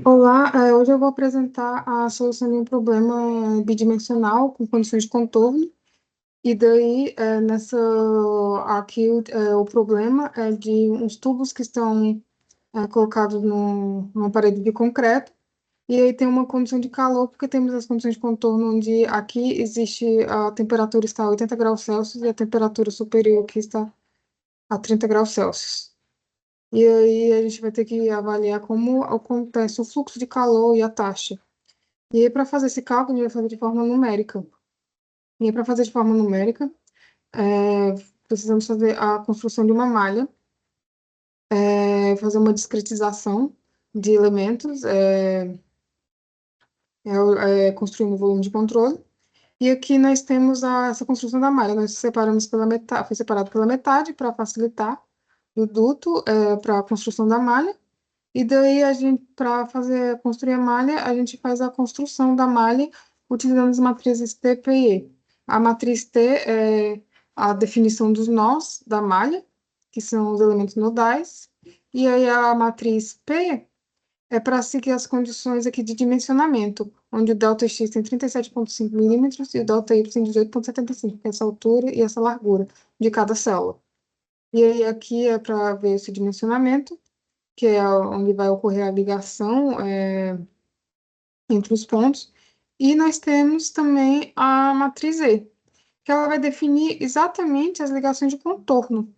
Olá, hoje eu vou apresentar a solução de um problema bidimensional com condições de contorno. E daí, aqui o problema é de uns tubos que estão colocados numa parede de concreto. E aí tem uma condição de calor, porque temos as condições de contorno onde aqui existe a temperatura está a 80 graus Celsius e a temperatura superior aqui está a 30 graus Celsius. E aí a gente vai ter que avaliar como acontece o fluxo de calor e a taxa. E aí, para fazer esse cálculo, a gente vai fazer de forma numérica. E aí, para fazer de forma numérica, é, precisamos fazer a construção de uma malha, fazer uma discretização de elementos, construir um volume de controle. E aqui nós temos essa construção da malha. Nós separamos pela metade, foi separado pela metade para facilitar o duto para a construção da malha. E daí a gente, para fazer construir a malha, a gente faz a construção da malha utilizando as matrizes T, P e E. A matriz T é a definição dos nós da malha, que são os elementos nodais, e aí a matriz P é para seguir as condições aqui de dimensionamento, onde o ΔX tem 37,5 milímetros e o ΔY tem 18,75, que é essa altura e essa largura de cada célula. E aí aqui é para ver esse dimensionamento, que é onde vai ocorrer a ligação entre os pontos. E nós temos também a matriz E, que ela vai definir exatamente as ligações de contorno.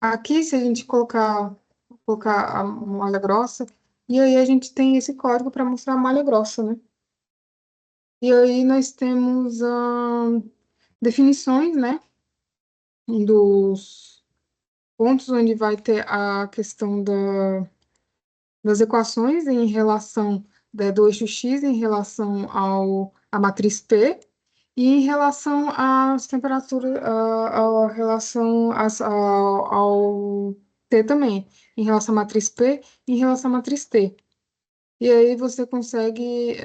Aqui, se a gente colocar a malha grossa, e aí a gente tem esse código para mostrar a malha grossa, né? E aí nós temos definições, né, dos pontos onde vai ter a questão das equações em relação do eixo x em relação à matriz P e em relação às temperaturas, a relação ao T também, em relação à matriz P e em relação à matriz T. E aí você consegue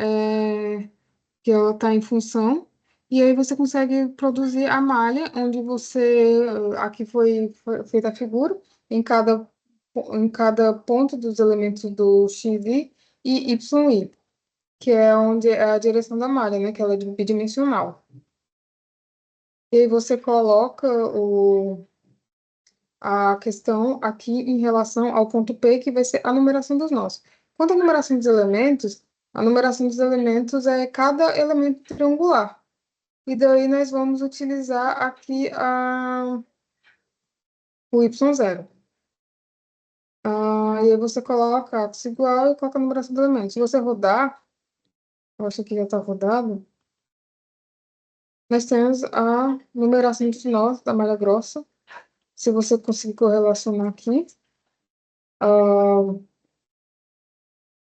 que ela está em função, e aí você consegue produzir a malha, onde aqui foi feita a figura, em cada ponto dos elementos do XY e YY, que é onde é a direção da malha, né, que ela é bidimensional. E aí você coloca a questão aqui em relação ao ponto P, que vai ser a numeração dos nós. Quanto à numeração dos elementos, a numeração dos elementos é cada elemento triangular. E daí nós vamos utilizar aqui o y0. E aí você coloca x igual e coloca a numeração dos elementos. Se você rodar, eu acho que já está rodado, nós temos a numeração dos nós da malha grossa. Se você conseguir correlacionar aqui,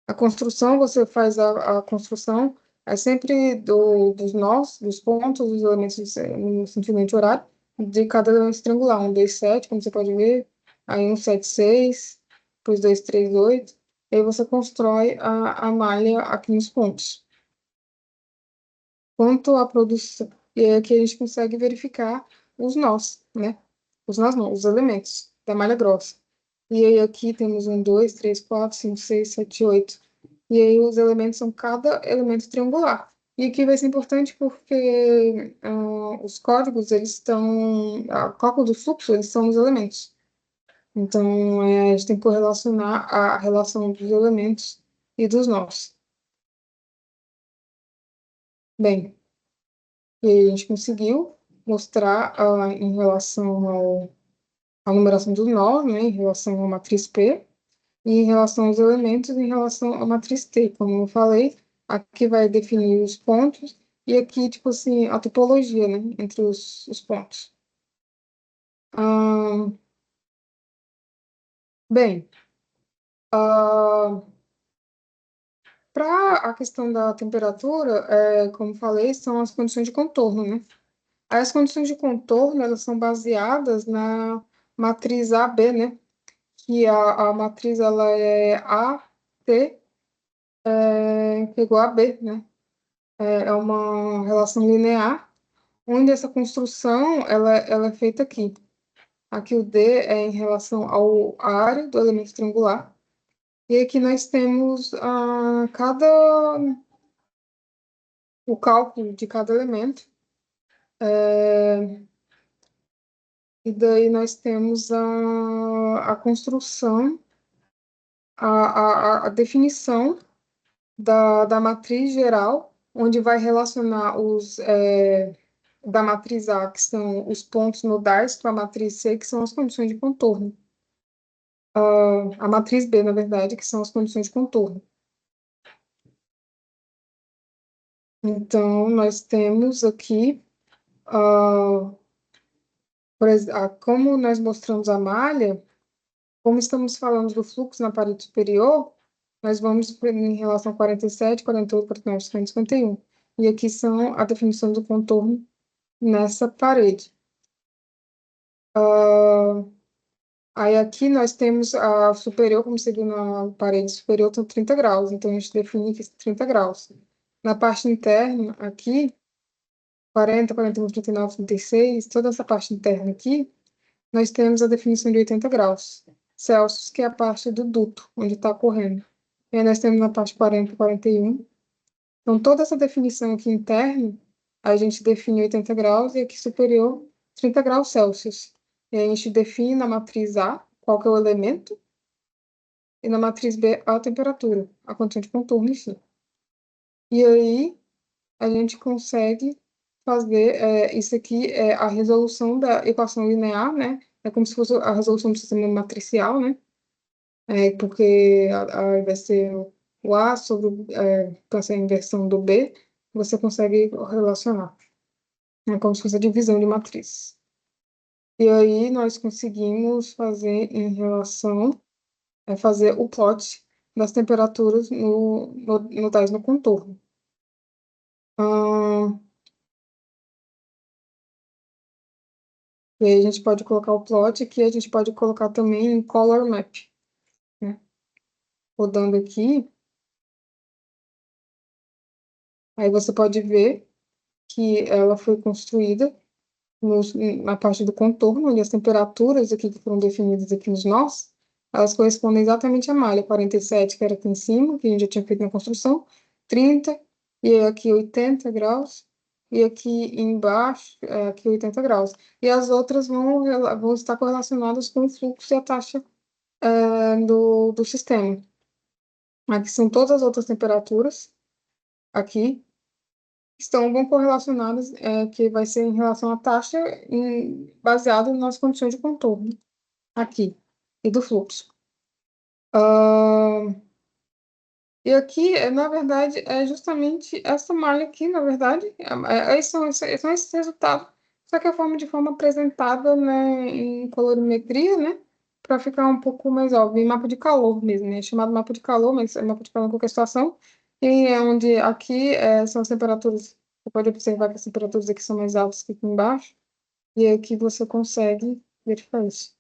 a construção, você faz a construção, é sempre dos nós, dos pontos, dos elementos no sentido anti-horário, de cada elemento triangular. 1, 2, 7, como você pode ver, aí 1, 7, 6, depois 2, 3, 8. E aí você constrói a malha aqui nos pontos. Quanto à produção, e aí aqui a gente consegue verificar os nós, né? Os nós não, os elementos da malha grossa. E aí aqui temos 1, 2, 3, 4, 5, 6, 7, 8. E aí os elementos são cada elemento triangular. E aqui vai ser importante porque os códigos, eles estão... O cálculo do fluxo, eles são os elementos. Então, a gente tem que correlacionar a relação dos elementos e dos nós. Bem, e aí a gente conseguiu mostrar em relação à numeração dos nós, né, em relação à matriz P, e em relação aos elementos, em relação à matriz T, como eu falei, aqui vai definir os pontos, e aqui, tipo assim, a topologia, né, entre os pontos. Ah, bem, para a questão da temperatura, como falei, são as condições de contorno, né? As condições de contorno, elas são baseadas na matriz AB, né? Que a matriz, ela é AT, igual a B, né? É uma relação linear, onde essa construção ela é feita aqui. Aqui o D é em relação à área do elemento triangular. E aqui nós temos o cálculo de cada elemento. E daí nós temos a construção, a definição da matriz geral, onde vai relacionar da matriz A, que são os pontos nodais, com a matriz C, que são as condições de contorno. A matriz B, na verdade, que são as condições de contorno. Então, nós temos aqui, como nós mostramos a malha, como estamos falando do fluxo na parede superior, nós vamos em relação a 47, 48, 49, 50, 51. E aqui são a definição do contorno nessa parede. Aí aqui nós temos a superior, como seguindo a parede superior, tem 30 graus. Então, a gente define aqui 30 graus. Na parte interna, aqui, 40, 41, 39, 36, toda essa parte interna aqui, nós temos a definição de 80 graus Celsius, que é a parte do duto, onde está correndo. E aí nós temos na parte 40, 41. Então, toda essa definição aqui interna, a gente define 80 graus e aqui superior, 30 graus Celsius. E aí a gente define na matriz A qual que é o elemento e na matriz B a temperatura, a condição de contorno, enfim. E aí a gente consegue fazer isso aqui é a resolução da equação linear, né? É como se fosse a resolução do sistema matricial, né? Porque vai ser o A sobre essa inversão do B, você consegue relacionar. É como se fosse a divisão de matriz. E aí nós conseguimos fazer em relação, fazer o plot das temperaturas no contorno. E aí a gente pode colocar o plot aqui, a gente pode colocar também em color map, né? Rodando aqui, aí você pode ver que ela foi construída na parte do contorno, onde as temperaturas aqui que foram definidas aqui nos nós, elas correspondem exatamente à malha 47, que era aqui em cima, que a gente já tinha feito na construção, 30, e aqui 80 graus, e aqui embaixo, aqui 80 graus. E as outras vão estar correlacionadas com o fluxo e a taxa do sistema. Aqui são todas as outras temperaturas, aqui, vão correlacionadas, que vai ser em relação à taxa baseado nas condições de contorno, aqui, e do fluxo. E aqui, na verdade, é justamente essa malha aqui, na verdade, são esses resultados, só que de forma apresentada, né, em colorimetria, né, para ficar um pouco mais óbvio, em mapa de calor mesmo, né, é chamado mapa de calor, mas é mapa de calor em qualquer situação, e é onde aqui são as temperaturas, você pode observar que as temperaturas aqui são mais altas que aqui embaixo, e aqui você consegue verificar isso.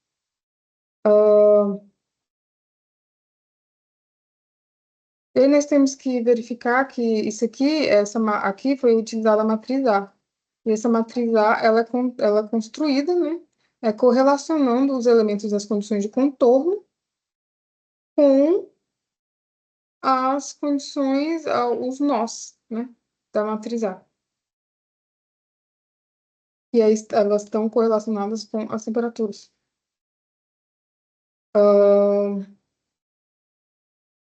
E aí nós temos que verificar que isso aqui, aqui foi utilizada a matriz A. E essa matriz A, ela é construída, né? Correlacionando os elementos das condições de contorno com as condições, os nós, né? Da matriz A. E aí elas estão correlacionadas com as temperaturas.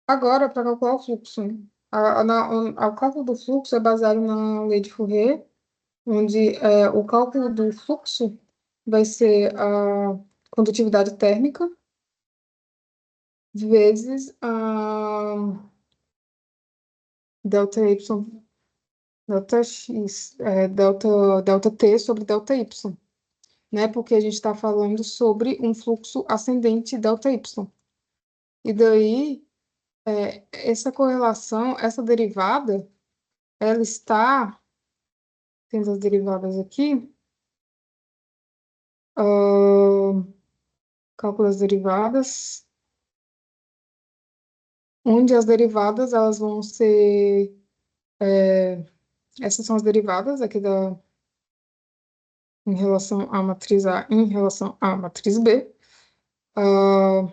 Agora, para calcular o fluxo, né? O cálculo do fluxo é baseado na lei de Fourier, onde o cálculo do fluxo vai ser a condutividade térmica vezes a delta Y, delta X, delta T sobre delta Y, né? Porque a gente está falando sobre um fluxo ascendente delta Y. E daí, essa correlação, essa derivada, ela está, tendo as derivadas aqui, cálculo das derivadas, onde as derivadas elas vão ser essas são as derivadas aqui em relação à matriz A em relação à matriz B. Ah,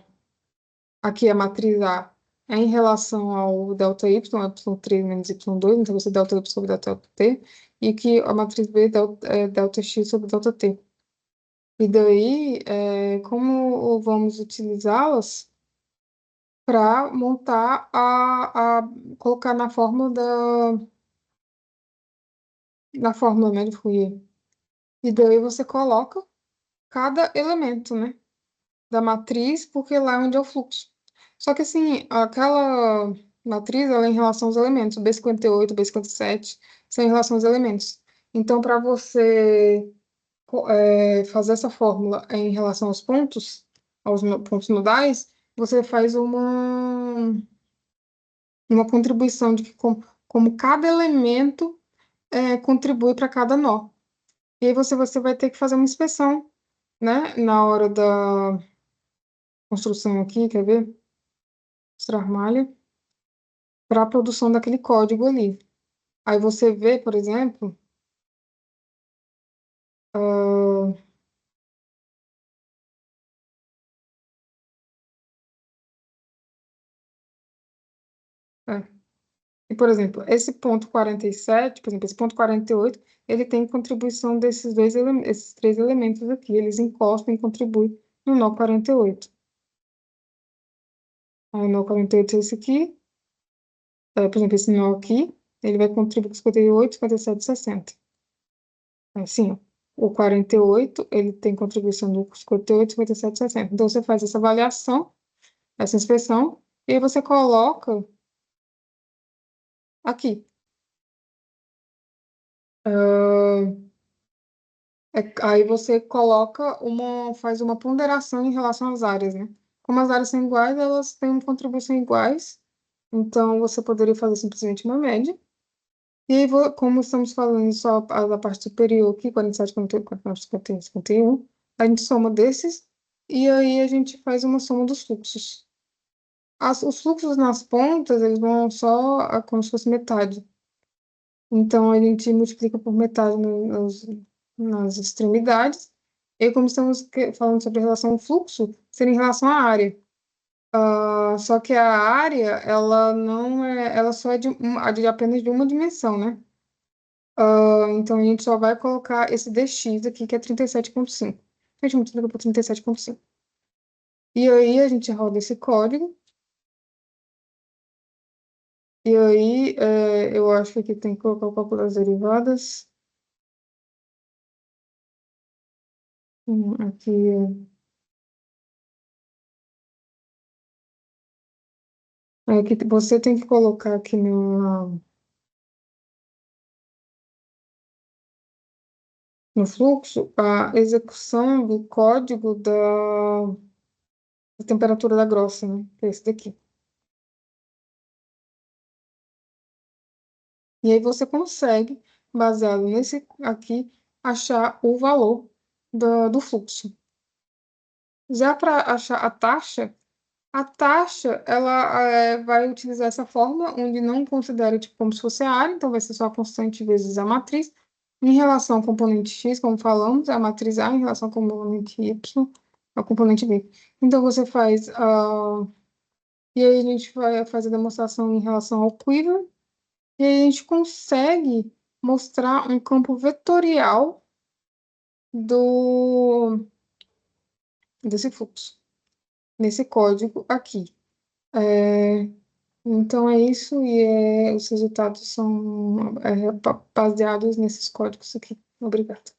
aqui a matriz A é em relação ao delta y, y3 menos y2, então vai ser delta y sobre delta t, e aqui a matriz B é delta x sobre delta t. E daí, como vamos utilizá-las para montar colocar na fórmula, né, de Fourier. E daí você coloca cada elemento, né, da matriz, porque lá é onde é o fluxo. Só que assim, aquela matriz, ela é em relação aos elementos, o B58, o B57, são em relação aos elementos. Então, para você fazer essa fórmula em relação aos pontos, pontos nodais, você faz uma contribuição de que como cada elemento contribui para cada nó. E aí você vai ter que fazer uma inspeção, né, na hora da construção aqui, quer ver? Extrair malha, para a produção daquele código ali. Aí você vê, por exemplo, ah, é. E, por exemplo, esse ponto 47, por exemplo, esse ponto 48, ele tem contribuição desses esses três elementos aqui. Eles encostam e contribuem no nó 48. Aí o nó 48 é esse aqui. Por exemplo, esse nó aqui, ele vai contribuir com 58, 57, 60. Assim, ó, o 48, ele tem contribuição do 58, 57, 60. Então, você faz essa avaliação, essa inspeção, e aí você coloca aqui. Aí você faz uma ponderação em relação às áreas, né? Como as áreas são iguais, elas têm uma contribuição iguais, então você poderia fazer simplesmente uma média. E aí, como estamos falando só da parte superior aqui, 47, 48, 49, 50, 51, a gente soma desses, e aí a gente faz uma soma dos fluxos. Os fluxos nas pontas, eles vão só como se fosse metade. Então, a gente multiplica por metade nas extremidades. E como estamos falando sobre a relação fluxo, seria em relação à área. Só que a área, ela não é, ela só é de apenas de uma dimensão, né? Então, a gente só vai colocar esse dx aqui, que é 37,5. A gente multiplica por 37,5. E aí, a gente roda esse código. E aí, eu acho que aqui tem que colocar o cálculo das derivadas. Aqui, que você tem que colocar aqui no fluxo a execução do código da temperatura da grossa, né? Que é esse daqui. E aí você consegue, baseado nesse aqui, achar o valor do fluxo. Já para achar a taxa, ela vai utilizar essa fórmula, onde não considera tipo, como se fosse a área, então vai ser só a constante vezes a matriz. Em relação ao componente x, como falamos, é a matriz A, em relação ao componente y, ao componente B. Então, você faz. E aí, a gente vai fazer a demonstração em relação ao quiver, e aí a gente consegue mostrar um campo vetorial desse fluxo, nesse código aqui. Então, é isso, e os resultados são baseados nesses códigos aqui. Obrigada.